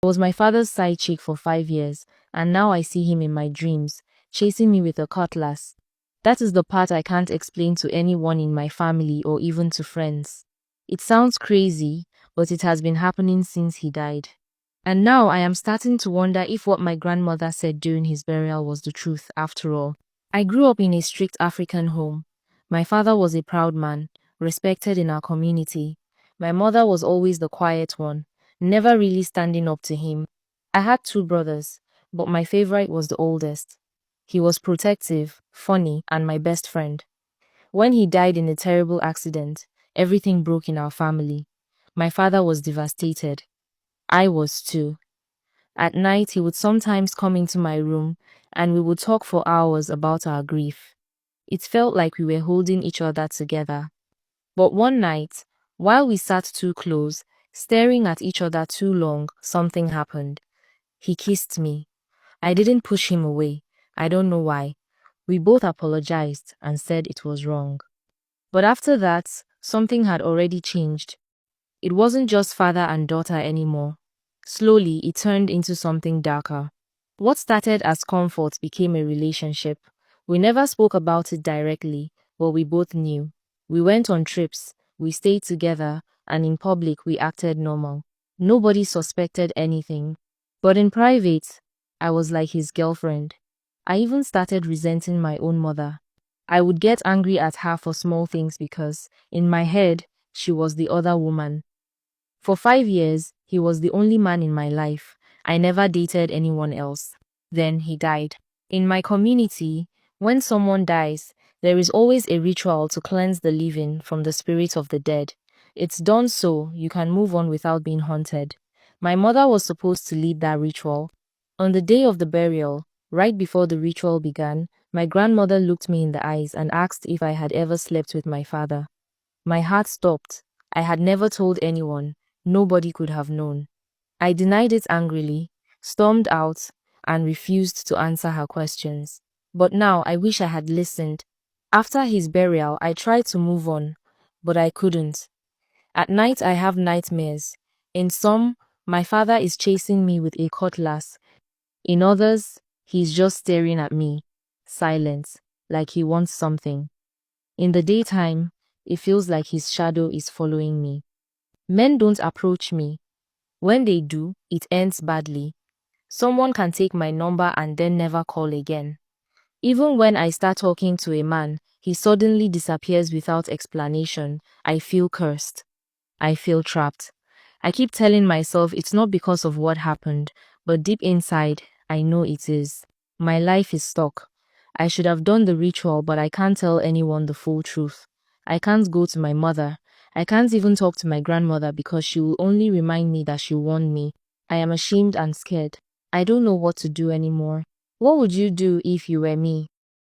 I was my father's side chick for 5 years, and now I see him in my dreams, chasing me with a cutlass. That is the part I can't explain to anyone in my family or even to friends. It sounds crazy, but it has been happening since he died. And now I am starting to wonder if what my grandmother said during his burial was the truth after all. I grew up in a strict African home. My father was a proud man, respected in our community. My mother was always the quiet one, never really standing up to him. I had two brothers, but my favorite was the oldest. He was protective, funny, and my best friend. When he died in a terrible accident, everything broke in our family. My father was devastated. I was too. At night, he would sometimes come into my room and we would talk for hours about our grief. It felt like we were holding each other together. But one night, while we sat too close, staring at each other too long, something happened. He kissed me. I didn't push him away. I don't know why. We both apologized and said it was wrong. But after that, something had already changed. It wasn't just father and daughter anymore. Slowly, it turned into something darker. What started as comfort became a relationship. We never spoke about it directly, but we both knew. We went on trips, we stayed together, and in public we acted normal. Nobody suspected anything. But in private, I was like his girlfriend. I even started resenting my own mother. I would get angry at her for small things because, in my head, she was the other woman. For 5 years, he was the only man in my life. I never dated anyone else. Then he died. In my community, when someone dies, there is always a ritual to cleanse the living from the spirit of the dead. It's done so you can move on without being haunted. My mother was supposed to lead that ritual. On the day of the burial, right before the ritual began, my grandmother looked me in the eyes and asked if I had ever slept with my father. My heart stopped. I had never told anyone. Nobody could have known. I denied it angrily, stormed out, and refused to answer her questions. But now I wish I had listened. After his burial, I tried to move on, but I couldn't. At night, I have nightmares. In some, my father is chasing me with a cutlass. In others, he's just staring at me, silent, like he wants something. In the daytime, it feels like his shadow is following me. Men don't approach me. When they do, it ends badly. Someone can take my number and then never call again. Even when I start talking to a man, he suddenly disappears without explanation. I feel cursed. I feel trapped. I keep telling myself it's not because of what happened, but deep inside, I know it is. My life is stuck. I should have done the ritual, but I can't tell anyone the full truth. I can't go to my mother. I can't even talk to my grandmother because she will only remind me that she warned me. I am ashamed and scared. I don't know what to do anymore. What would you do if you were me?